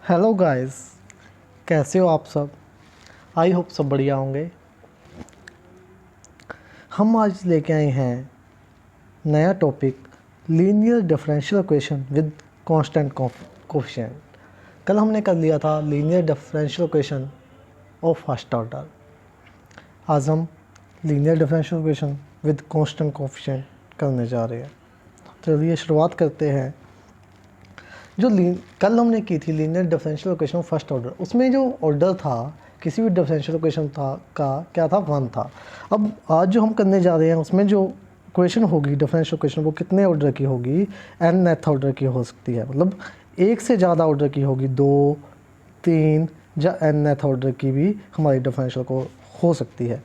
Hello guys, कैसे हो आप सब। आई होप सब बढ़िया होंगे। हम आज लेके आए हैं नया topic, linear differential equation with constant coefficient. कल हमने कर लिया था linear differential equation of first order. आज हम linear differential equation with constant coefficient करने जा रहे हैं। चलिए शुरुआत करते हैं। कल हमने की थी linear differential equation of first order, उसमें जो ऑर्डर था किसी भी डिफरेंशियल इक्वेशन का क्या था, 1 था। अब आज जो हम करने जा रहे हैं उसमें जो इक्वेशन होगी डिफरेंशियल इक्वेशन वो कितने ऑर्डर की होगी, nth ऑर्डर की हो सकती है, मतलब एक से ज़्यादा ऑर्डर की होगी, 2, 3 या nth ऑर्डर की भी हमारी डिफरेंशियल को हो सकती है।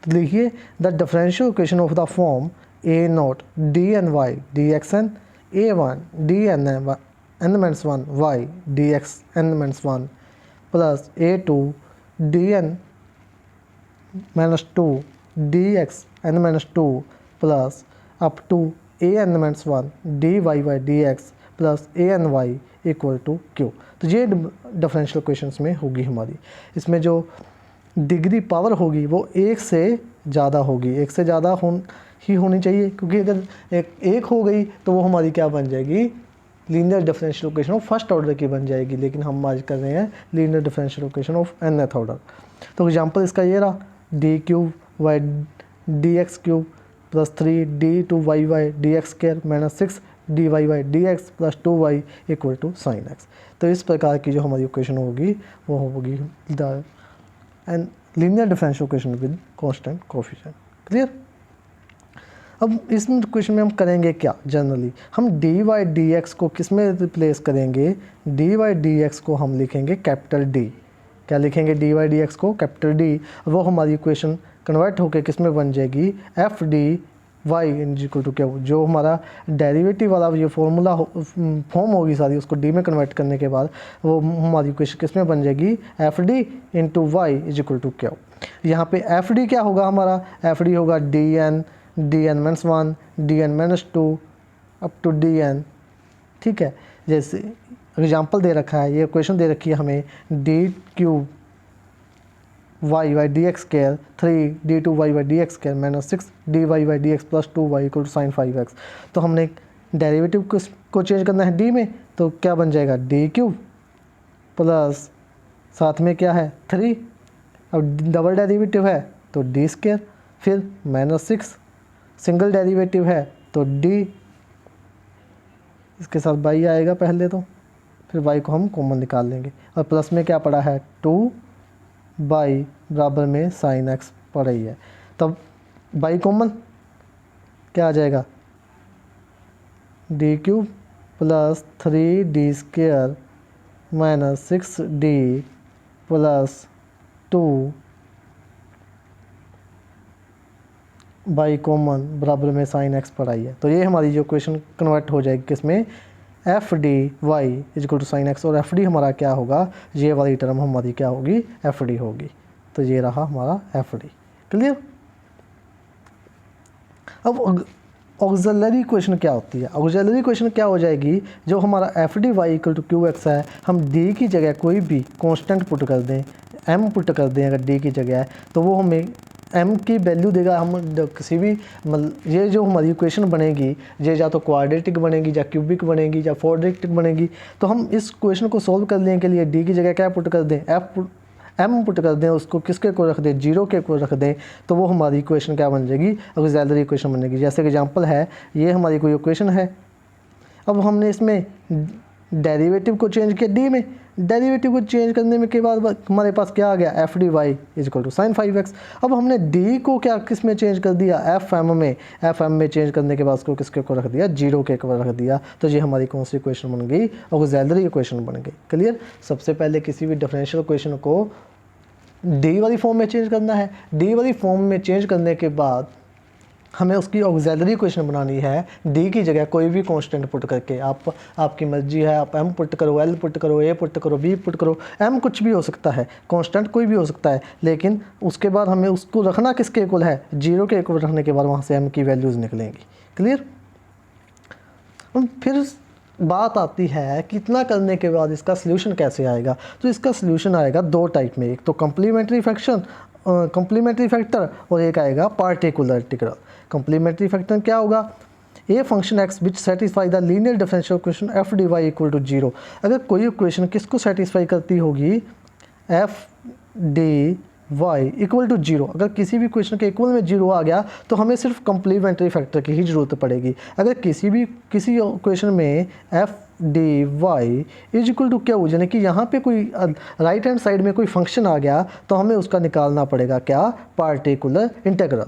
तो लिखिए the differential equation of the form a naught D N Y D X N A one D N n minus 1 y dx n minus 1 plus a2 dn minus 2 dx n minus 2 plus up to an minus 1 dy by dx plus any equal to q। तो ये differential equations में होगी हमारी। इसमें जो degree power होगी वो एक से ज़्यादा होगी, एक से ज़्यादा ही होनी चाहिए, क्योंकि अगर एक हो गई तो वो हमारी क्या बन जाएगी, linear differential equation of first order की बन जाएगी। लेकिन हम आज कर रहे हैं linear differential equation of nth order. तो एग्जांपल इसका ये रहा, D cube Y D X cube plus 3 D two Y Y D X square minus 6 D Y Y D X plus 2 Y equal to sine X. तो इस प्रकार की जो हमारी इक्वेशन होगी वो होगी the linear differential equation with constant coefficient. Clear. अब इस क्वेश्चन में हम करेंगे क्या, जनरली हम डी वाई डी एक्स को किस में रिप्लेस करेंगे, डी वाई डी एक्स को हम लिखेंगे कैपिटल डी। क्या लिखेंगे, डी वाई डी एक्स को कैपिटल डी। वो हमारी इक्वेशन कन्वर्ट होकर किस में बन जाएगी, F D Y equal to क्या, जो हमारा डेरिवेटिव वाला ये फॉर्मूला फॉर्म होगी सारी, उसको डी में कन्वर्ट करने के बाद वो हमारी इक्वेशन किस में बन जाएगी, F D into Y is equal to क्या। यहाँ पे एफ डी क्या होगा हमारा, एफ डी होगा D N minus 1 D N minus 2 up to D N. ठीक है, जैसे एग्जांपल दे रखा है, ये क्वेश्चन दे रखी है हमें, D cube Y Y D X square 3 D two Y Y D X square minus 6 D Y Y D X plus 2 Y equal to sine 5x। तो हमने डेरिवेटिव को चेंज करना है डी में, तो क्या बन जाएगा, डी क्यूब प्लस साथ में क्या है 3, अब डबल डेरिवेटिव है तो डी स्क्र, फिर माइनस 6, सिंगल डेरिवेटिव है तो डी, इसके साथ बाई आएगा पहले तो, फिर बाई को हम कॉमन निकाल लेंगे, और प्लस में क्या पड़ा है 2 बाई बराबर में साइन एक्स पड़ा ही है। तब बाई कॉमन क्या आ जाएगा, D cube plus 3 D square minus 6 D plus 2 by common बराबर में साइन एक्स पढ़ाई है। तो ये हमारी जो क्वेश्चन कन्वर्ट हो जाएगी किसमें, F D Y is equal to sine X, और एफ डी हमारा क्या होगा, ये वाली टर्म हमारी क्या होगी, एफ डी होगी। तो ये रहा हमारा एफ डी। क्लियर। अब ऑक्सिलरी इक्वेशन क्या होती है, ऑक्सिलरी इक्वेशन क्या हो जाएगी, जो हमारा F D Y equal to Q X है, हम डी की जगह कोई भी कांस्टेंट पुट कर दें, एम पुट कर दें अगर डी की जगह है, तो वो हमें m की वैल्यू देगा। हम किसी भी ये जो हमारी इक्वेशन बनेगी ये या तो क्वाड्रेटिक बनेगी या क्यूबिक बनेगी या क्वाड्रेटिक बनेगी। तो हम इस क्वेश्चन को सॉल्व करने के लिए d की जगह क्या पुट कर दें, m पुट कर दें, उसको किसके को रख दें, 0 के को रख दें, तो वो हमारी इक्वेशन क्या बन जाएगी, ऑक्सिलरी इक्वेशन बनेगी। जैसे एग्जांपल है, ये हमारी कोई इक्वेशन है, अब हमने इसमें डेरिवेटिव को चेंज किया डी में, डेरिवेटिव को चेंज करने में के बाद हमारे पास क्या आ गया, F D Y is equal to sine 5x। अब हमने डी को क्या किस में चेंज कर दिया, एफ एम में, एफ एम में चेंज करने के बाद उसको किसके को रख दिया, 0 के को रख दिया। तो ये हमारी कौन सी इक्वेशन बन गई, ऑक्सिलरी इक्वेशन बन गई। क्लियर। सबसे पहले किसी भी डिफरेंशियल इक्वेशन को डी वाली फॉर्म में चेंज करना है, डी वाली फॉर्म में चेंज करने के बाद हमें उसकी ऑक्सिलरी इक्वेशन बनानी है, डी की जगह कोई भी कांस्टेंट पुट करके। आपकी मर्जी है, आप एम पुट करो, एल पुट करो, ए पुट करो, बी पुट करो, एम कुछ भी हो सकता है, कांस्टेंट कोई भी हो सकता है, लेकिन उसके बाद हमें उसको रखना किसके इक्वल है, 0 के इक्वल रखने के बाद वहाँ से एम की वैल्यूज़ निकलेंगी। क्लियर। फिर बात आती है कि इतना करने के बाद इसका सल्यूशन कैसे आएगा, तो इसका सल्यूशन आएगा दो टाइप में, एक तो कम्प्लीमेंट्री फैक्टर और एक आएगा पार्टिकुलर इंटीग्रल। कम्प्लीमेंट्री फैक्टर क्या होगा, a function x which satisfy the linear differential equation F D Y equal to zero. अगर कोई इक्वेशन किसको सेटिस्फाई करती होगी, F D Y equal to zero, अगर किसी भी इक्वेशन के इक्वल में जीरो आ गया तो हमें सिर्फ कम्प्लीमेंट्री फैक्टर की ही ज़रूरत पड़ेगी। अगर किसी इक्वेशन में F D Y is equal to क्या हो, यानी कि यहाँ पे कोई राइट हैंड साइड में कोई फंक्शन आ गया तो हमें उसका निकालना पड़ेगा क्या, पार्टिकुलर इंटीग्रल।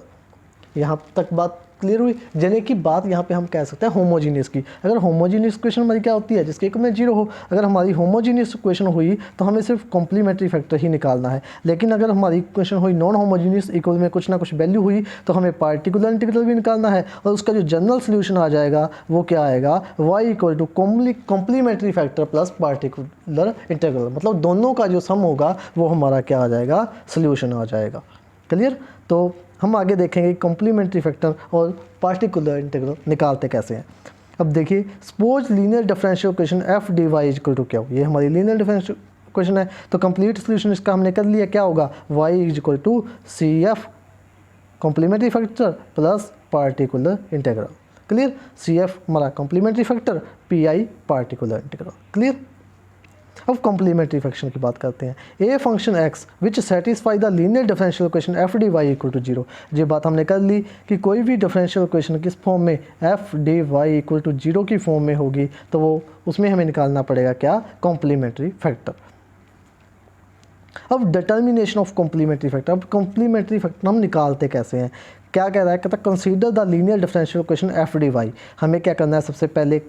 यहाँ तक बात क्लियर हुई। यानी कि बात यहाँ पे हम कह सकते हैं होमोजीनियस की। अगर होमोजीनियस इक्वेशन हमारी क्या होती है, जिसके इक्वल में जीरो हो, अगर हमारी होमोजीनियस इक्वेशन हुई तो हमें सिर्फ कॉम्प्लीमेंट्री फैक्टर ही निकालना है। लेकिन अगर हमारी इक्वेशन हुई नॉन होमोजीनियस, इक्वल में कुछ ना कुछ वैल्यू हुई, तो हमें पार्टिकुलर इंटीग्रल भी निकालना है और उसका जो जनरल सोल्यूशन आ जाएगा वो क्या आएगा, y equal to complementary factor plus particular integral, मतलब दोनों का जो सम होगा वो हमारा क्या आ जाएगा, सोल्यूशन आ जाएगा। क्लियर। तो हम आगे देखेंगे कॉम्प्लीमेंट्री फैक्टर और पार्टिकुलर इंटीग्रल निकालते कैसे हैं। अब देखिए, suppose linear differential equation F D Y equal to क्या हो, ये हमारी लीनियर डिफरेंशियल इक्वेशन है, तो कंप्लीट सोल्यूशन इसका हमने कर लिया, क्या होगा, Y equal to C F complementary factor plus particular integral. Clear. C F हमारा complementary factor, P I particular integral. Clear. अब कॉम्प्लीमेंट्री फंक्शन की बात करते हैं। A function x which satisfy the linear differential equation F D Y equal to zero. ये बात हमने कर ली कि कोई भी डिफरेंशियल इक्वेशन किस फॉर्म में, F D Y equal to zero की फॉर्म में होगी, तो वो उसमें हमें निकालना पड़ेगा क्या, कॉम्प्लीमेंट्री फैक्टर। अब डिटर्मिनेशन ऑफ कॉम्प्लीमेंट्री फैक्टर। अब कॉम्प्लीमेंट्री फैक्टर हम निकालते कैसे हैं, क्या कह रहा है, कहता है consider the linear differential equation F D Y. हमें क्या करना है, सबसे पहले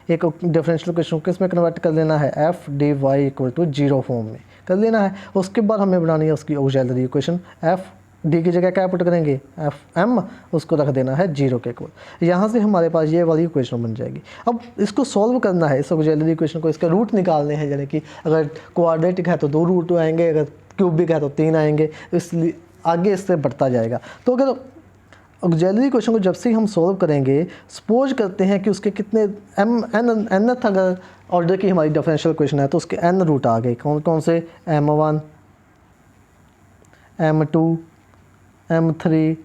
एक डिफरेंशियल इक्वेशन को किस में कन्वर्ट कर लेना है, F D Y equal to zero form में कर लेना है। उसके बाद हमें बनानी है उसकी ऑक्सिलरी इक्वेशन, एफ डी की जगह क्या पुट करेंगे, एफ एम, उसको रख देना है जीरो के इक्वल। यहाँ से हमारे पास ये वाली इक्वेशन बन जाएगी। अब इसको सॉल्व करना है, इस ऑक्सिलरी इक्वेशन को, इसके रूट निकालने हैं, यानी कि अगर क्वाड्रेटिक है तो 2 रूट आएंगे, अगर क्यूबिक है तो 3 आएंगे, इसलिए आगे इससे बढ़ता जाएगा। तो अगर ऑक्सिलरी इक्वेशन को जब से हम सॉल्व करेंगे, सपोज करते हैं कि उसके कितने एनथ अगर ऑर्डर की हमारी डिफरेंशियल इक्वेशन है तो उसके एन रूट आ गए, कौन कौन से, m1 m2 m3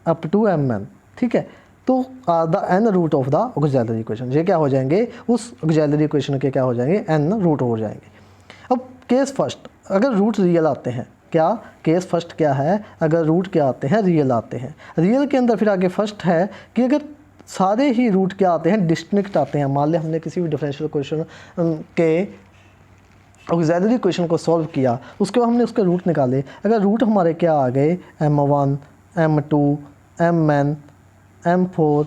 up to mn। ठीक है, तो the N root of the auxiliary equation, ये क्या हो जाएंगे, उस ऑक्सिलरी इक्वेशन के क्या हो जाएंगे, एन रूट हो जाएंगे। अब केस फर्स्ट, अगर रूट रियल आते हैं, क्या केस फर्स्ट क्या है, अगर रूट क्या आते हैं, रियल आते हैं। रियल के अंदर फिर आगे फर्स्ट है कि अगर सारे ही रूट क्या आते हैं, डिस्टिंक्ट आते हैं। मान लें हमने किसी भी डिफरेंशियल इक्वेशन के ऑक्सिलरी इक्वेशन को सॉल्व किया, उसके बाद हमने उसके रूट निकाले, अगर रूट हमारे क्या आ गए, m1 m2 mn m4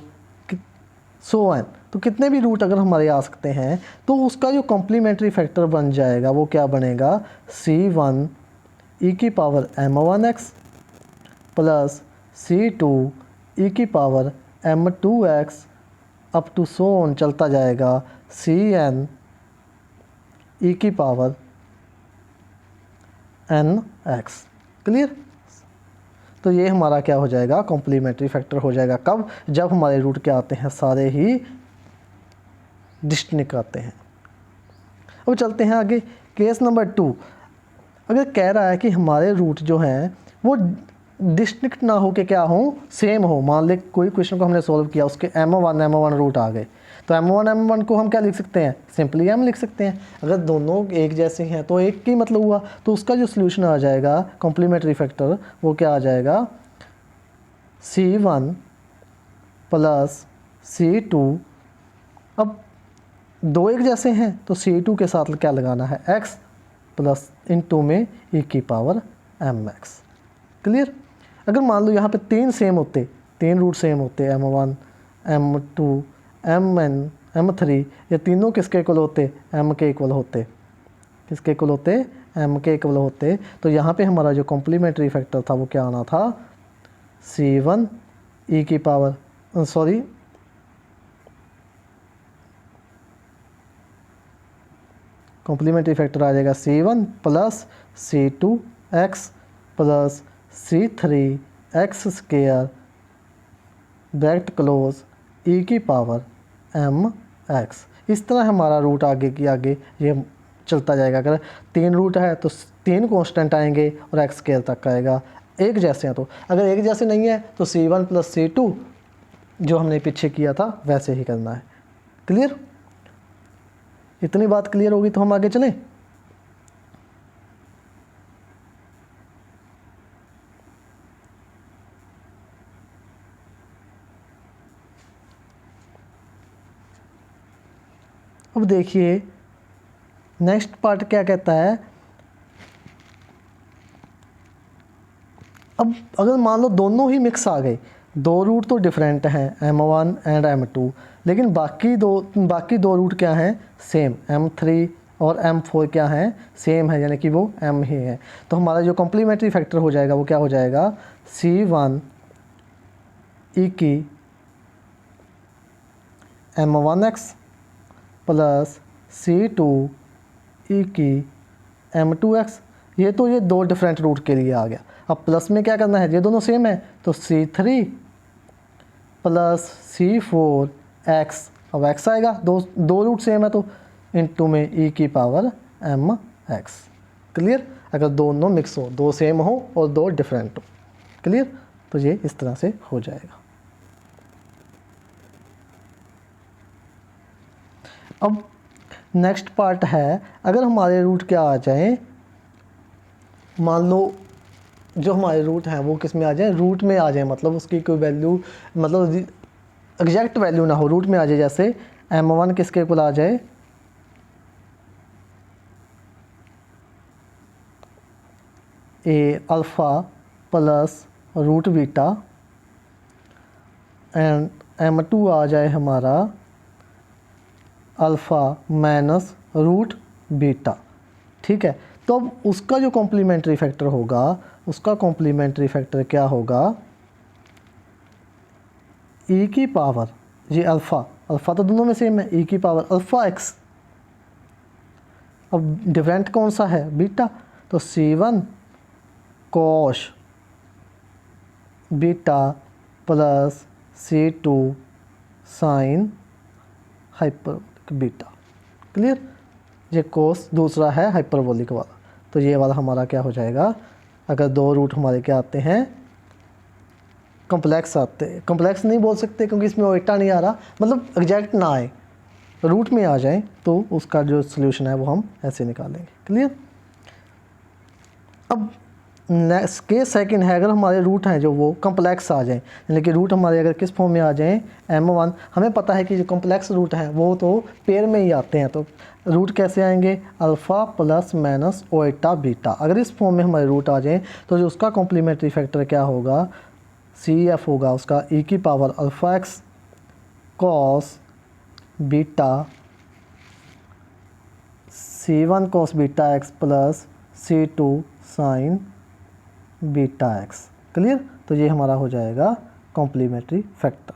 सो एन, तो कितने भी रूट अगर हमारे आ सकते हैं तो उसका जो कॉम्प्लीमेंट्री फैक्टर बन जाएगा वो क्या बनेगा, c1 e की power m1x plus c2 e की power m2x up to so on चलता जाएगा cn e की पावर nx। क्लियर। तो ये हमारा क्या हो जाएगा, कॉम्प्लीमेंट्री फैक्टर हो जाएगा। कब, जब हमारे रूट क्या आते हैं, सारे ही डिस्टिंक्ट आते हैं। अब चलते हैं आगे, केस नंबर 2। अगर कह रहा है कि हमारे रूट जो हैं वो डिस्टिंक्ट ना हो के क्या हो, सेम हो। मान ले कोई क्वेश्चन को हमने सॉल्व किया, उसके m1 रूट आ गए, तो m1 को हम क्या लिख सकते हैं, सिंपली m लिख सकते हैं। अगर दोनों एक जैसे हैं तो एक की मतलब हुआ, तो उसका जो सोल्यूशन आ जाएगा कॉम्प्लीमेंट्री फैक्टर, वो क्या आ जाएगा, c1 प्लस c2। अब दो एक जैसे हैं तो c2 के साथ क्या लगाना है, x प्लस इनटू में e की पावर mx। क्लियर। अगर मान लो यहाँ पे 3 सेम होते, 3 रूट सेम होते, m1 m2 mn m3, ये तीनों किसके इक्वल होते, m के इक्वल होते, किसके इक्वल होते, m के इक्वल होते, तो यहाँ पे हमारा जो कॉम्प्लीमेंट्री फैक्टर था वो क्या आना था, c1 e की पावर कॉम्प्लीमेंट्री फैक्टर आ जाएगा c1 plus c2x plus c3x square bracket close e की पावर mx। एक्स। इस तरह हमारा रूट आगे की आगे ये चलता जाएगा। अगर 3 रूट है तो 3 कांस्टेंट आएंगे और एक्स स्क्वायर तक आएगा, एक जैसे हैं। तो अगर एक जैसे नहीं है तो C1 + C2 जो हमने पीछे किया था वैसे ही करना है। क्लियर? इतनी बात क्लियर होगी तो हम आगे चलें। अब देखिए नेक्स्ट पार्ट क्या कहता है। अब अगर मान लो दोनों ही मिक्स आ गए, 2 रूट तो डिफरेंट हैं M1 एंड M2, लेकिन बाकी दो रूट क्या हैं, सेम। M3 और M4 क्या हैं, सेम है, यानी कि वो M ही है। तो हमारा जो कॉम्प्लीमेंट्री फैक्टर हो जाएगा वो क्या हो जाएगा, C1 ई की M1x प्लस C2 ई की M2x। ये तो ये 2 डिफरेंट रूट के लिए आ गया। अब प्लस में क्या करना है, ये दोनों सेम है तो C3 प्लस C4 x। अब x आएगा, दो रूट सेम है तो इनटू में e की पावर mx। क्लियर? अगर दोनों मिक्स हो, 2 सेम हो और 2 डिफरेंट हो। क्लियर? तो ये इस तरह से हो जाएगा। अब नेक्स्ट पार्ट है, अगर हमारे रूट क्या आ जाए, मान लो जो हमारे रूट हैं वो किस में आ जाए, रूट में आ जाए, मतलब उसकी कोई वैल्यू, मतलब एग्जैक्ट वैल्यू ना हो, रूट में आ जाए। जैसे M1 किसके इक्वल आ जाए, A alpha plus root beta, and M2 आ जाए हमारा अल्फ़ा माइनस रूट बीटा। ठीक है? तो अब उसका जो कॉम्प्लीमेंट्री फैक्टर होगा, उसका कॉम्प्लीमेंट्री फैक्टर क्या होगा, e की पावर, ये अल्फ़ा तो दोनों में सेम है, e की पावर अल्फ़ा x। अब डिफरेंट कौन सा है, बीटा, तो C1 कोश beta plus C2 sine hyperbolic beta. Clear? ये कोस दूसरा है हाइपरबोलिक वाला, तो ये वाला हमारा क्या हो जाएगा। अगर 2 रूट हमारे क्या आते हैं, कम्प्लेक्स आते हैं, कम्प्लेक्स नहीं बोल सकते क्योंकि इसमें ओइटा नहीं आ रहा, मतलब एग्जैक्ट ना आए, रूट में आ जाए, तो उसका जो सोल्यूशन है वो हम ऐसे निकालेंगे। क्लियर? अब नेक्स्ट केस सेकंड है, अगर हमारे रूट हैं जो वो कम्प्लेक्स आ जाएं, यानी कि रूट हमारे अगर किस फॉर्म में आ जाएं, M1, हमें पता है कि जो कम्प्लेक्स रूट हैं वो तो पेयर में ही आते हैं, तो रूट कैसे आएंगे, alpha plus minus Oita beta. अगर इस फॉर्म में हमारे रूट आ जाएं तो जो उसका कॉम्प्लीमेंट्री फैक्टर क्या होगा, CF होगा उसका e की power alpha x cos beta C1 cos beta x plus C2 sign beta x। Clear? तो ये हमारा हो जाएगा कॉम्प्लीमेंट्री फैक्टर।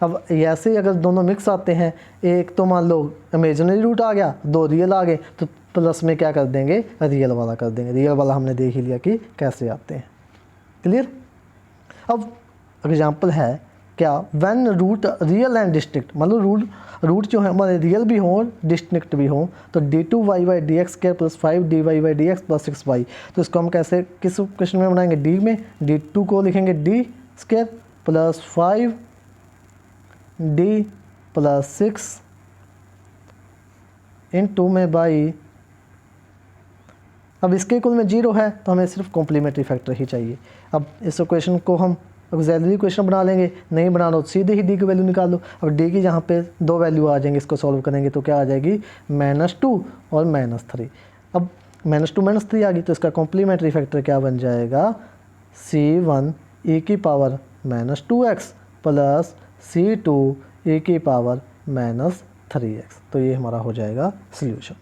अब ऐसे अगर दोनों मिक्स आते हैं, एक तो मान लो इमेजिनरी रूट आ गया, 2 रियल आ गए, तो प्लस में क्या कर देंगे, रियल वाला कर देंगे। रियल वाला हमने देख ही लिया कि कैसे आते हैं। क्लियर? अब एग्जाम्पल है क्या, when root real and distinct, मतलब रूट जो है हमारे रियल भी हों डिस्टिंक्ट भी हों, तो d2y/dx² + 5dy/dx + 6y। तो इसको हम कैसे किस क्वेश्चन में बनाएंगे, d में d2 को लिखेंगे d² + 5d + 6 इनटू में बाई। अब इसके इक्वल में 0 है तो हमें सिर्फ कॉम्प्लीमेंट्री फैक्टर ही चाहिए। अब इस क्वेश्चन को हम ऑक्सिलरी क्वेश्चन बना लेंगे, नहीं बनाना तो सीधे ही d की वैल्यू निकाल लो। अब d की जहाँ पे 2 वैल्यू आ जाएंगे, इसको सॉल्व करेंगे तो क्या आ जाएगी, -2 और -3। अब -2 -3 आ गई तो इसका कॉम्प्लीमेंट्री फैक्टर क्या बन जाएगा, C1 e की power -2x plus C2 e की पावर -3x। तो ये हमारा हो जाएगा सॉल्यूशन।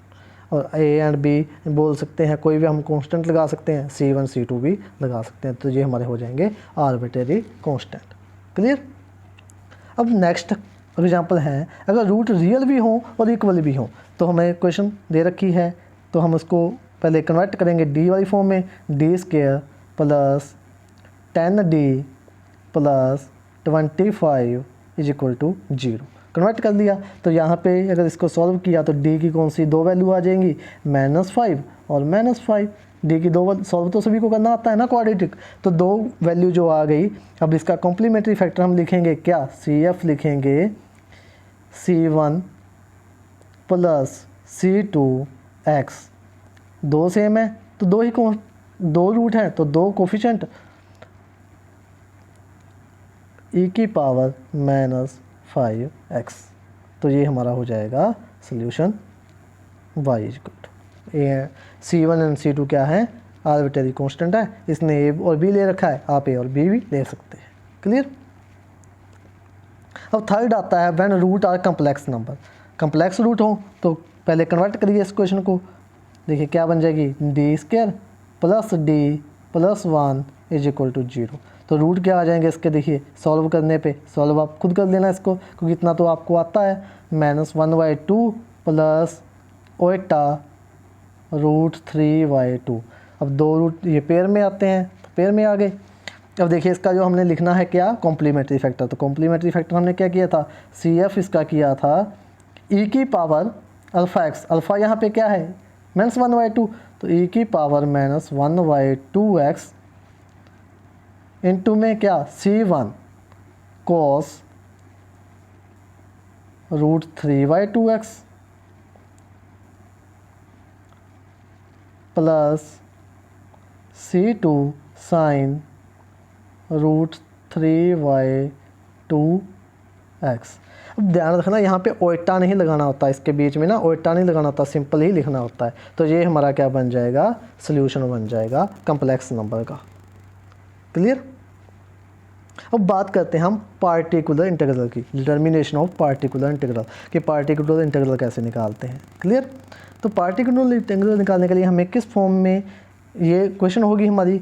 और a एंड b बोल सकते हैं, कोई भी हम कांस्टेंट लगा सकते हैं, C1 C2 भी लगा सकते हैं, तो ये हमारे हो जाएंगे आर्बिट्रेरी कांस्टेंट। क्लियर? अब नेक्स्ट एग्जांपल है, अगर रूट रियल भी हो और इक्वल भी हो, तो हमें क्वेश्चन दे रखी है, तो हम उसको पहले कन्वर्ट करेंगे d वाली फॉर्म में, d² plus 10d plus 25 = 0। Convert कर दिया। तो यहाँ पे अगर इसको सॉल्व किया तो डी की कौन सी 2 वैल्यू आ जाएंगी, -5 और -5। डी की 2 सॉल्व तो सभी को करना आता है ना क्वाड्रेटिक, तो 2 वैल्यू जो आ गई। अब इसका कॉम्प्लीमेंट्री फैक्टर हम लिखेंगे क्या, CF लिखेंगे C1 प्लस C2x। 2 सेम है तो 2 रूट हैं तो 2 कोफिशेंट e की पावर -5x। तो ये हमारा हो जाएगा solution y equal A. C1 and C2 क्या है, आर्बिट्रेरी कांस्टेंट है, इसने a और b ले रखा है, आप a और b भी ले सकते हैं। क्लियर। अब थर्ड आता है when root are complex number. Complex root हो तो पहले कन्वर्ट करिए इस क्वेश्चन को। देखिए क्या बन जाएगी, d² plus d plus 1 is equal to 0। तो रूट क्या आ जाएंगे इसके, देखिए सॉल्व करने पे, सॉल्व आप खुद कर लेना इसको क्योंकि इतना तो आपको आता है। -1/2 प्लस ओटा √3/2। अब 2 रूट ये पेयर में आते हैं तो पेयर में आ गए। अब देखिए इसका जो हमने लिखना है क्या, कॉम्प्लीमेंट्री फैक्टर। तो कॉम्प्लीमेंट्री फैक्टर हमने क्या किया था, CF इसका किया था e की पावर α x। अल्फ़ा यहाँ पे क्या है, -1/2, तो e की पावर -1/2x इंटू में क्या C1 cos √3/2x plus C2 sin √3/2x। अब ध्यान रखना यहाँ पे ओटा नहीं लगाना होता, इसके बीच में ना ओटा नहीं लगाना होता, सिंपल ही लिखना होता है। तो ये हमारा क्या बन जाएगा, सोल्यूशन बन जाएगा कम्प्लेक्स नंबर का। क्लियर। अब बात करते हैं हम पार्टिकुलर इंटीग्रल की, डिटर्मिनेशन ऑफ पार्टिकुलर इंटीग्रल, कि पार्टिकुलर इंटीग्रल कैसे निकालते हैं। क्लियर। तो पार्टिकुलर इंटीग्रल निकालने के लिए हमें किस फॉर्म में, ये क्वेश्चन होगी हमारी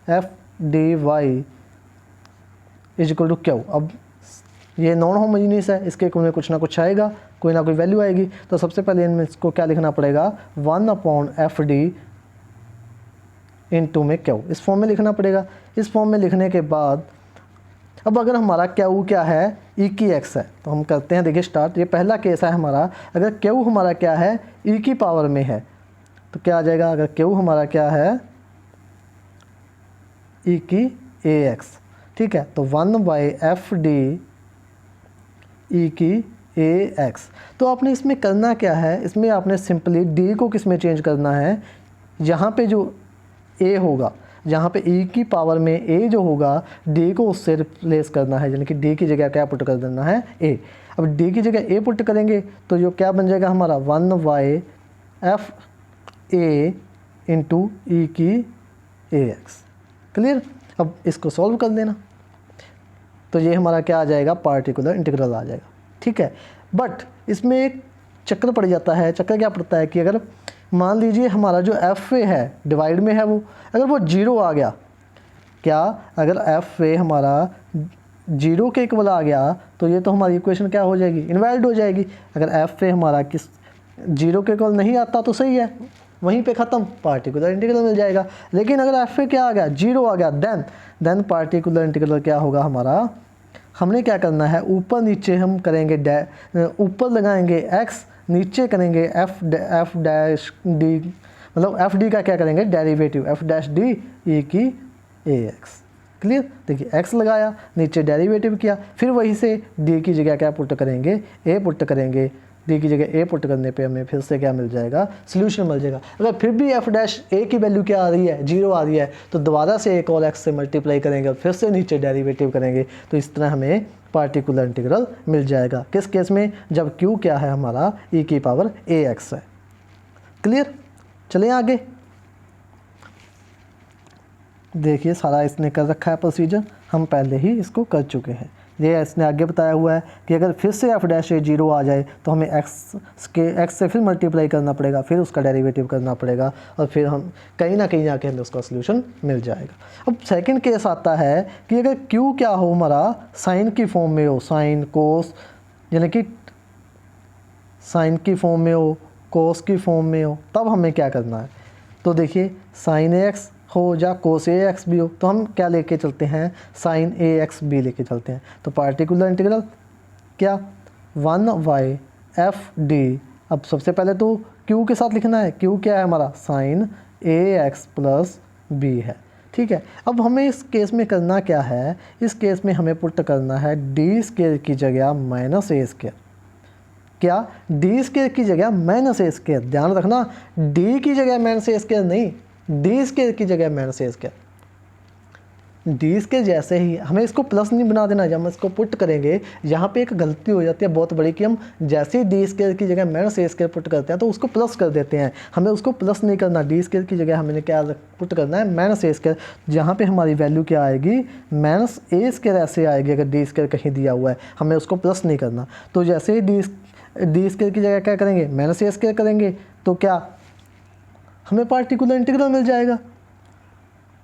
f/dy is equal to Q. अब ये नॉन होमोजीनियस है, इसके में कुछ ना कुछ आएगा, कोई ना कोई वैल्यू आएगी। तो सबसे पहले इनमें इसको क्या लिखना पड़ेगा, 1/fd इंटू में क्यू, इस फॉर्म में लिखना पड़ेगा। इस फॉर्म में लिखने के बाद अब अगर हमारा क्यू क्या है, e की x है, तो हम करते हैं, देखिए स्टार्ट। ये पहला केस है हमारा, अगर क्यू हमारा क्या है, e की पावर में है तो क्या आ जाएगा, अगर क्यू हमारा क्या है e की ax, ठीक है, तो 1/fd e की ax। तो आपने इसमें करना क्या है, इसमें आपने सिंपली d को किस में चेंज करना है, यहाँ पे जो a होगा, जहाँ पे e की पावर में a जो होगा d को उससे रिप्लेस करना है, यानी कि d की जगह क्या पुट कर देना है, a। अब d की जगह a पुट करेंगे तो जो क्या बन जाएगा हमारा 1/fa इंटू e की ax। क्लियर। अब इसको सॉल्व कर देना तो ये हमारा क्या आ जाएगा, पार्टिकुलर इंटीग्रल आ जाएगा। ठीक है, बट इसमें एक चक्कर पड़ जाता है। चक्कर क्या पड़ता है कि अगर मान लीजिए हमारा जो एफ ए है डिवाइड में है, वो अगर वो 0 आ गया, क्या अगर एफ ए हमारा 0 के इक्वल आ गया तो ये तो हमारी इक्वेशन क्या हो जाएगी, इनवैलिड हो जाएगी। अगर एफ ए हमारा किस 0 के इक्वल नहीं आता तो सही है, वहीं पे ख़त्म, पार्टिकुलर इंटीग्रल मिल जाएगा। लेकिन अगर एफ ए क्या आ गया, 0 आ गया, देन पार्टिकुलर इंटीग्रल क्या होगा हमारा, हमने क्या करना है, ऊपर नीचे हम करेंगे, ऊपर लगाएंगे x, नीचे करेंगे एफ डैश डी, मतलब एफ डी का क्या करेंगे, derivative F dash D E की ax। क्लियर। देखिए x लगाया, नीचे डेरिवेटिव किया, फिर वहीं से d की जगह क्या पुट करेंगे, a पुट करेंगे, d की जगह a पुट करने पे हमें फिर से क्या मिल जाएगा, सोल्यूशन मिल जाएगा। अगर फिर भी एफ डैश a की वैल्यू क्या आ रही है, 0 आ रही है, तो दोबारा से एक और x से मल्टीप्लाई करेंगे और फिर से नीचे डेरिवेटिव करेंगे, तो इस तरह हमें पार्टिकुलर इंटीग्रल मिल जाएगा। किस केस में, जब q क्या है हमारा e की पावर ax है। क्लियर। चलिए आगे देखिए, सारा इसने कर रखा है प्रोसीजर, हम पहले ही इसको कर चुके हैं। ये इसने आगे बताया हुआ है कि अगर फिर से एफ डैश ए 0 आ जाए तो हमें x से फिर मल्टीप्लाई करना पड़ेगा, फिर उसका डेरिवेटिव करना पड़ेगा, और फिर हम कहीं ना कहीं जाके हमें उसका सोल्यूशन मिल जाएगा। अब सेकंड केस आता है कि अगर q क्या हो हमारा, साइन की फॉर्म में हो, साइन कोस, यानी कि साइन की फॉर्म में हो, कोस की फॉर्म में हो, तब हमें क्या करना है। तो देखिए साइन x हो या कोस ax भी हो, तो हम क्या लेके चलते हैं, साइन ax भी लेके चलते हैं। तो पार्टिकुलर इंटीग्रल क्या, 1y FD। अब सबसे पहले तो q के साथ लिखना है, q क्या है हमारा sin ax प्लस b है, ठीक है। अब हमें इस केस में करना क्या है, इस केस में हमें पुट करना है डी स्क्वायर की जगह माइनस ए स्क्वायर। क्या, डी स्क्वायर की जगह माइनस ए स्क्वायर, ध्यान रखना डी की जगह माइनस ए स्क्वायर नहीं, डी स्क्वायर की जगह माइनस ए स्क्वायर। डी के जैसे ही हमें इसको प्लस नहीं बना देना, जब हम इसको पुट करेंगे यहाँ पे एक गलती हो जाती है बहुत बड़ी कि हम जैसे ही डी स्क्वायर की जगह माइनस ए स्क्वायर पुट करते हैं तो उसको प्लस कर देते हैं। हमें उसको प्लस नहीं करना, डी स्क्वायर की जगह हमें क्या पुट करना है, माइनस ए स्क्वायर। जहाँ पे हमारी वैल्यू क्या आएगी, माइनस ए स्क्वायर ऐसे आएगी अगर डी स्क्वायर कहीं दिया हुआ है, हमें उसको प्लस नहीं करना। तो जैसे ही डी स्क्वायर की जगह क्या करेंगे, माइनस ए स्क्वायर करेंगे, तो क्या हमें पार्टिकुलर इंटीग्रल मिल जाएगा,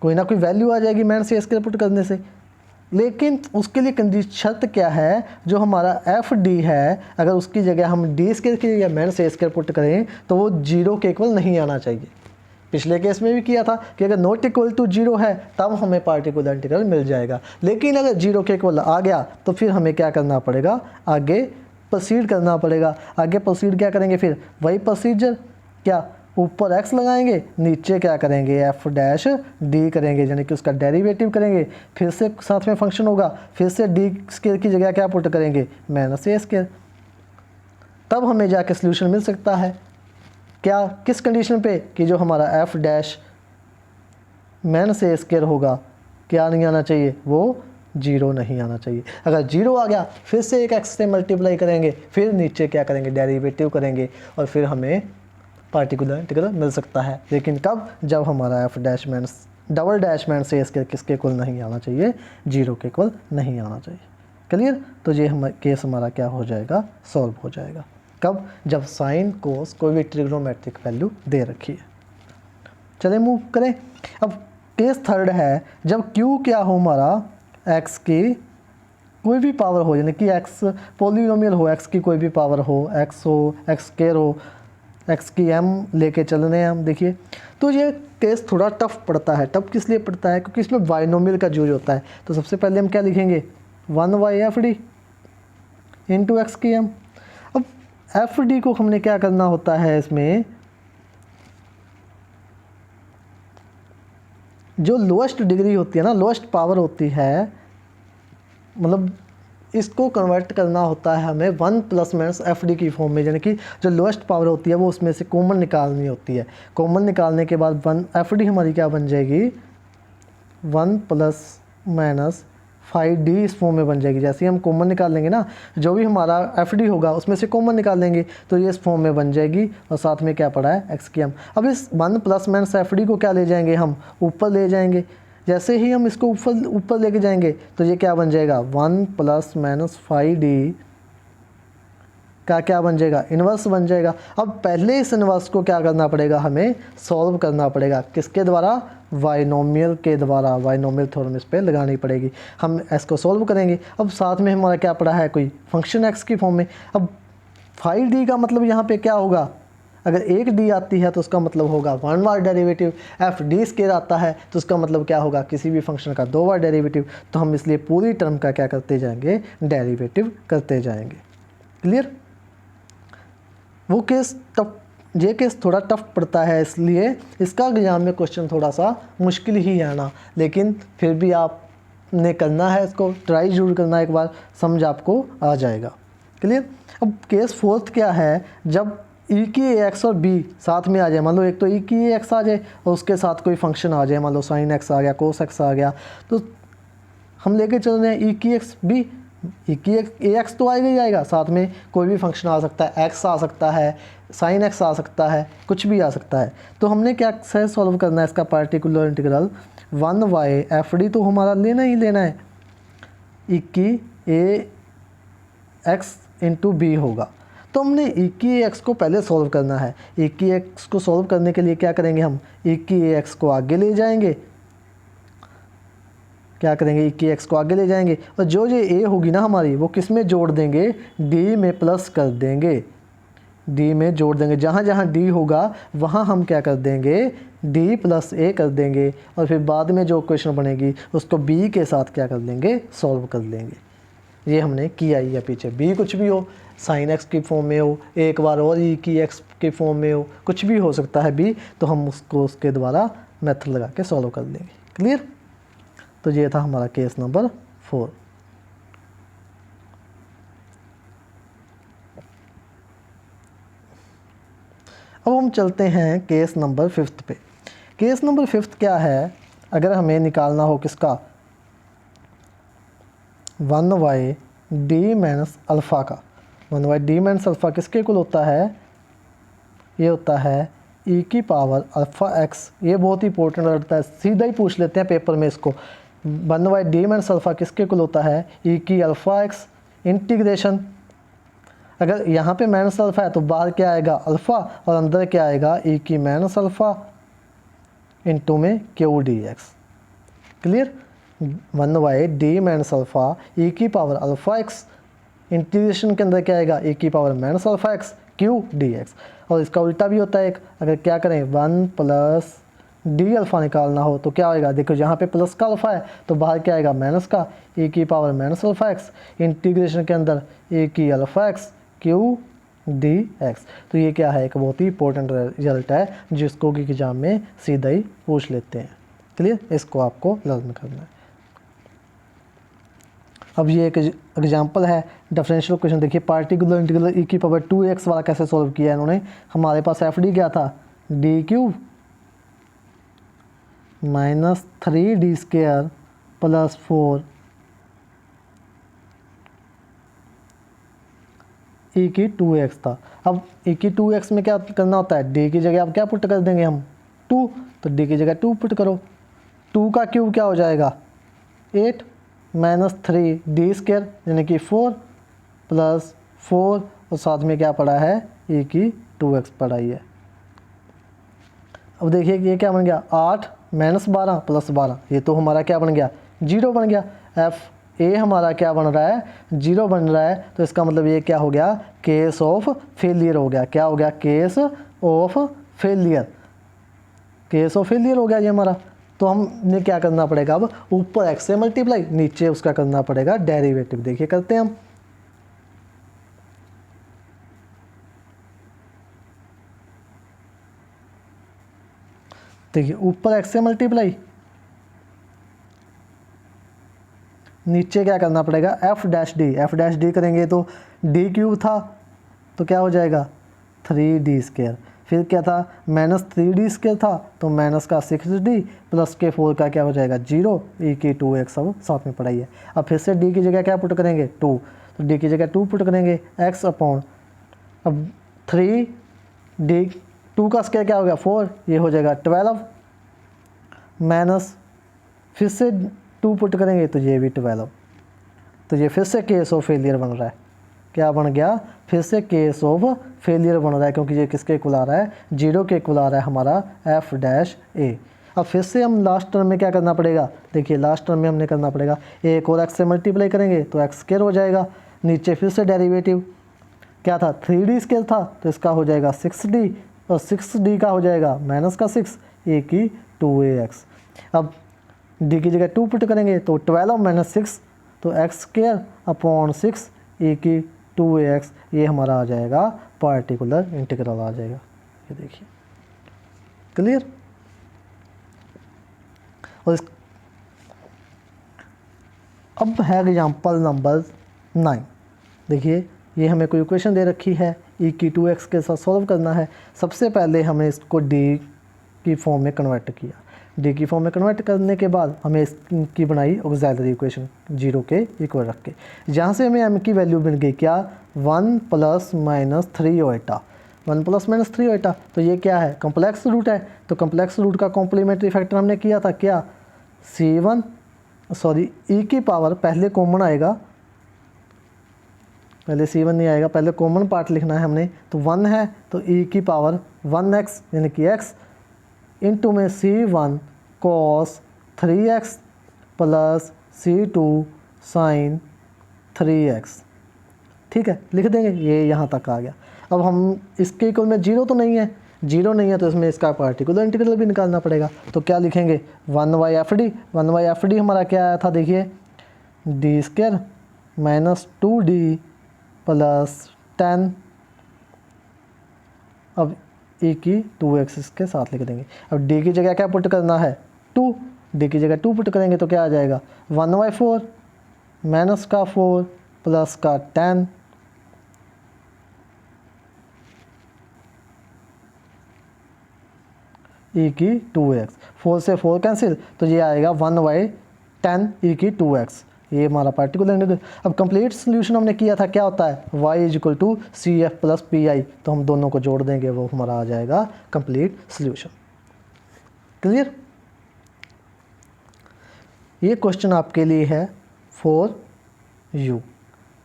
कोई ना कोई वैल्यू आ जाएगी माइनस ए स्क्वायर पुट करने से। लेकिन उसके लिए कंडीशन शर्त क्या है, जो हमारा एफ डी है अगर उसकी जगह हम डी स्क्वायर की जगह माइनस ए स्क्वायर पुट करें तो वो जीरो के इक्वल नहीं आना चाहिए। पिछले केस में भी किया था कि अगर नॉट इक्वल टू जीरो है तब हमें पार्टिकुलर इंटीग्रल मिल जाएगा, लेकिन अगर जीरो के इक्वल आ गया तो फिर हमें क्या करना पड़ेगा, आगे प्रोसीड करना पड़ेगा। आगे प्रोसीड क्या करेंगे, फिर वही प्रोसीजर, क्या ऊपर x लगाएंगे, नीचे क्या करेंगे एफ डैश डी करेंगे, यानी कि उसका डेरिवेटिव करेंगे। फिर से साथ में फंक्शन होगा, फिर से डी स्क्वायर की जगह क्या पुट करेंगे, माइनस ए स्क्वायर। तब हमें जाके सोल्यूशन मिल सकता है। क्या, किस कंडीशन पे, कि जो हमारा F dash minus A square होगा क्या नहीं आना चाहिए, वो जीरो नहीं आना चाहिए। अगर जीरो आ गया फिर से एक x से मल्टीप्लाई करेंगे, फिर नीचे क्या करेंगे, डेरिवेटिव करेंगे, और फिर हमें पार्टिकुलर इंटीग्रल मिल सकता है। लेकिन कब, जब हमारा F dash minus double dash minus A square किसके इक्वल नहीं आना चाहिए, जीरो के इक्वल नहीं आना चाहिए। क्लियर। तो ये केस हमारा क्या हो जाएगा, सॉल्व हो जाएगा। कब, जब साइन कोस कोई भी ट्रिग्नोमेट्रिक वैल्यू दे रखी है। चले मूव करें। अब केस थर्ड है, जब क्यू क्या हो हमारा, एक्स की कोई भी पावर हो, यानी कि एक्स पॉलिनोमियल हो, एक्स की कोई भी पावर हो, एक्स हो, एक्स स्क्वायर हो, एक्स की एम लेके चल रहे हैं हम। देखिए तो ये केस थोड़ा टफ पड़ता है। टफ किस लिए पड़ता है, क्योंकि इसमें बाइनोमियल का यूज होता है। तो सबसे पहले हम क्या लिखेंगे, 1y F D into x की एम। अब एफ डी को हमने क्या करना होता है, इसमें जो लोएस्ट डिग्री होती है ना, लोएस्ट पावर होती है, मतलब इसको कन्वर्ट करना होता है हमें 1 प्लस माइनस एफ डी की फॉर्म में, यानी कि जो लोएस्ट पावर होती है वो उसमें से कॉमन निकालनी होती है। कॉमन निकालने के बाद 1 एफ डी हमारी क्या बन जाएगी, 1 प्लस माइनस 5d इस फॉर्म में बन जाएगी। जैसे ही हम कॉमन निकाल लेंगे ना, जो भी हमारा एफ डी होगा उसमें से कॉमन निकाल लेंगे तो ये इस फॉर्म में बन जाएगी, और साथ में क्या पड़ा है, एक्स की एम। अब इस 1 प्लस माइनस एफ डी को क्या ले जाएंगे, हम ऊपर ले जाएंगे। जैसे ही हम इसको ऊपर लेके जाएंगे तो ये क्या बन जाएगा, 1 प्लस माइनस 5d का क्या बन जाएगा, इन्वर्स बन जाएगा। अब पहले इस इन्वर्स को क्या करना पड़ेगा, हमें सॉल्व करना पड़ेगा, किसके द्वारा, बाइनोमियल के द्वारा। बाइनोमियल थ्योरम इस पर लगानी पड़ेगी। हम इसको सॉल्व करेंगे। अब साथ में हमारा क्या पड़ा है, कोई फंक्शन एक्स की फॉर्म में। अब 5d का मतलब यहाँ पे क्या होगा, अगर एक डी आती है तो उसका मतलब होगा 1 बार डेरिवेटिव। एफ डी स्क्वायर आता है तो उसका मतलब क्या होगा, किसी भी फंक्शन का 2 बार डेरिवेटिव। तो हम इसलिए पूरी टर्म का क्या करते जाएंगे, डेरिवेटिव करते जाएंगे। क्लियर। वो केस टफ, ये केस थोड़ा टफ पड़ता है, इसलिए इसका एग्जाम में क्वेश्चन थोड़ा सा मुश्किल ही आना, लेकिन फिर भी आपने करना है, इसको ट्राई जरूर करना, एक बार समझ आपको आ जाएगा। क्लियर। अब केस फोर्थ क्या है, जब ई की एक्स और बी साथ में आ जाए, मान लो एक तो ई की एक्स आ जाए और उसके साथ कोई फंक्शन आ जाए, मान लो साइन एक्स आ गया, कोस एक्स आ गया, तो हम लेके चल रहे हैं ई की एक्स बी। ई की एक्स तो आएगा ही आएगा, साथ में कोई भी फंक्शन आ सकता है, एक्स आ सकता है, साइन एक्स आ सकता है, कुछ भी आ सकता है। तो हमने क्या से सॉल्व करना है इसका particular integral, 1y F D तो हमारा लेना ही लेना है, ई की ए एक्स इंटू बी होगा। तो हमने ई की एक्स को पहले सॉल्व करना है। ई की एक्स को सॉल्व करने के लिए क्या करेंगे, हम ई की एक्स को आगे ले जाएंगे, क्या करेंगे, ई की एक्स को आगे ले जाएंगे, और जो ये ए होगी ना हमारी, वो किस में जोड़ देंगे, डी में प्लस कर देंगे, डी में जोड़ देंगे। जहाँ जहाँ डी होगा वहाँ हम क्या कर देंगे, डी प्लस ए कर देंगे, और फिर बाद में जो क्वेश्चन बनेगी उसको बी के साथ क्या कर लेंगे, सॉल्व कर लेंगे। ये हमने किया ही है पीछे, बी कुछ भी हो, साइन एक्स की फॉर्म में हो, एक बार और ई की एक्स के फॉर्म में हो, कुछ भी हो सकता है बी, तो हम उसको उसके द्वारा मेथड लगा के सॉल्व कर लेंगे। क्लियर? तो ये था हमारा केस नंबर 4। अब हम चलते हैं केस नंबर 5 पे। केस नंबर 5 क्या है? अगर हमें निकालना हो किसका, 1y डी माइनस अल्फ़ा का। 1y डी माइनस अल्फ़ा किसके इक्वल होता है? ये होता है ई की पावर अल्फ़ा एक्स। ये बहुत ही इंपॉर्टेंट रहता है, सीधा ही पूछ लेते हैं पेपर में इसको। 1y डी माइनस अल्फ़ा किसके इक्वल होता है? ई की अल्फ़ा एक्स इंटीग्रेशन, अगर यहाँ पे माइनस अल्फ़ा है तो बाहर क्या आएगा? अल्फ़ा, और अंदर क्या आएगा? ई की माइनस अल्फ़ा इंटू में Q D X. Clear? 1y D minus alpha E की पावर अल्फ़ा एक्स इंटीग्रेशन के अंदर क्या आएगा? ई की power minus alpha x Q D x. और इसका उल्टा भी होता है एक, अगर क्या करें 1 प्लस डी अल्फ़ा निकालना हो तो क्या होएगा? देखो यहाँ पे प्लस का अल्फ़ा है तो बाहर क्या आएगा? माइनस का, ई की power minus alpha x integration के अंदर ई की alpha x Q D x. तो ये क्या है? एक बहुत ही इंपॉर्टेंट रिजल्ट है जिसको कि एग्जाम में सीधा ही पूछ लेते हैं। क्लियर? इसको आपको लर्न करना है। अब ये एक एग्जाम्पल है डिफरेंशियल इक्वेशन। देखिए पार्टिकुलर इंटीग्रल ई की पावर 2x वाला कैसे सॉल्व किया है इन्होंने। हमारे पास एफ डी क्या था? D cube minus 3d square plus 4 ई की 2x था। अब ई की 2x में क्या करना होता है? डी की जगह आप क्या पुट कर देंगे हम? 2, तो डी की जगह 2 पुट करो। 2 का क्यूब क्या हो जाएगा? 8 माइनस 3d स्क्वायर यानी कि 4 प्लस 4 और साथ में क्या पड़ा है? ई की 2x पढ़ाई है। अब देखिए ये क्या बन गया? 8 माइनस 12 प्लस 12, ये तो हमारा क्या बन गया? 0 बन गया। एफ ए हमारा क्या बन रहा है? 0 बन रहा है। तो इसका मतलब ये क्या हो गया? केस ऑफ फेलियर हो गया। क्या हो गया? Case of failure. Case of failure हो गया ये हमारा। तो हमने क्या करना पड़ेगा? अब ऊपर एक्स से मल्टीप्लाई, नीचे उसका करना पड़ेगा डेरिवेटिव। देखिए करते हैं हम। देखिए ऊपर एक्स से मल्टीप्लाई, नीचे क्या करना पड़ेगा? F dash D. F dash D करेंगे तो डी क्यूब था तो क्या हो जाएगा? 3d square. फिर क्या था? माइनस 3d स्क्वायर था तो माइनस का 6d प्लस के 4 का क्या हो जाएगा? 0 ई की 2x अब साथ में पढ़ाई है। अब फिर से d की जगह क्या पुट करेंगे? 2, तो d की जगह 2 पुट करेंगे x अपॉन, अब 3d 2 का स्क्वायर क्या हो गया? 4, ये हो जाएगा 12 माइनस फिर से 2 पुट करेंगे तो ये भी 12। तो ये फिर से केस ऑफ फेलियर बन रहा है। क्या बन गया? फिर से केस ऑफ फेलियर बन रहा है क्योंकि ये किसके इक्वल आ रहा है? 0 के इक्वल आ रहा है हमारा एफ डैश ए। अब फिर से हम लास्ट टर्म में क्या करना पड़ेगा? देखिए लास्ट टर्म में हमने करना पड़ेगा एक और एक्स से मल्टीप्लाई करेंगे तो एक्स स्क्वायर हो जाएगा। नीचे फिर से डेरिवेटिव क्या था? 3d स्क्वायर था तो इसका हो जाएगा 6d, और 6d का हो जाएगा माइनस का 6 ए की 2ax। अब d की जगह 2 पुट करेंगे तो 12 माइनस 6 तो एक्स स्क्वायर अपॉन 6 ए की 2ax, ये हमारा आ जाएगा पार्टिकुलर इंटीग्रल आ जाएगा। ये देखिए क्लियर। और अब है एग्जाम्पल नंबर 9। देखिए ये हमें कोई इक्वेशन दे रखी है, ई की 2x के साथ सॉल्व करना है। सबसे पहले हमें इसको डी की फॉर्म में कन्वर्ट किया। डी की फॉर्म में कन्वर्ट करने के बाद हमें इसकी बनाई ऑक्सिलरी इक्वेशन 0 के इक्वल रख के, जहाँ से हमें m की वैल्यू मिल गई क्या? 1 प्लस माइनस 3 ओएटा। 1 प्लस माइनस 3 ओएटा, तो ये क्या है? कम्प्लेक्स रूट है। तो कम्प्लेक्स रूट का कॉम्प्लीमेंट्री फैक्टर हमने किया था क्या? C1 सॉरी ई की पावर, पहले कॉमन आएगा, पहले C1 नहीं आएगा, पहले कॉमन पार्ट लिखना है हमने। तो 1 है तो ई की पावर 1x यानी कि x इंटू में C1 cos 3x plus C2 sin 3x। ठीक है, लिख देंगे, ये यहाँ तक आ गया। अब हम इसके इक्वल में 0 तो नहीं है, 0 नहीं है तो इसमें इसका पार्टिकुलर इंटीग्रल भी निकालना पड़ेगा। तो क्या लिखेंगे? 1/fd। 1/fd हमारा क्या आया था? देखिए D square minus 2d plus 10, अब e की 2x इसके साथ लिख देंगे। अब d की जगह क्या पुट करना है 2, d की जगह 2 पुट करेंगे तो क्या आ जाएगा 1/4 माइनस का 4 प्लस का 10 e की 2x, 4 से 4 कैंसिल तो ये आएगा 1/10 e की 2x, ये हमारा पार्टिकुलर इंटीग्रल। अब कंप्लीट सोल्यूशन हमने किया था, क्या होता है y = CF + PI, तो हम दोनों को जोड़ देंगे वो हमारा आ जाएगा कंप्लीट सोल्यूशन। क्लियर? ये क्वेश्चन आपके लिए है फॉर यू,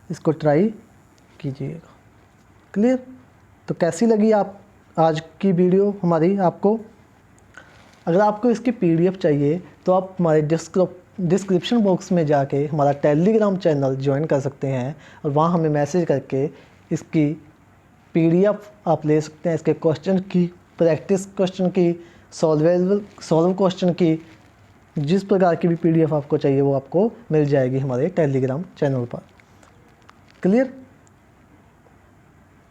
इसको ट्राई कीजिएगा। क्लियर? तो कैसी लगी आप आज की वीडियो हमारी आपको? अगर आपको इसकी PDF चाहिए तो आप हमारे डिस्क्रिप्शन बॉक्स में जाके हमारा टेलीग्राम चैनल ज्वाइन कर सकते हैं और वहाँ हमें मैसेज करके इसकी PDF आप ले सकते हैं। इसके क्वेश्चन की प्रैक्टिस, क्वेश्चन की सॉल्व क्वेश्चन की, जिस प्रकार की भी PDF आपको चाहिए वो आपको मिल जाएगी हमारे टेलीग्राम चैनल पर। Clear?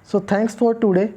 So thanks for today.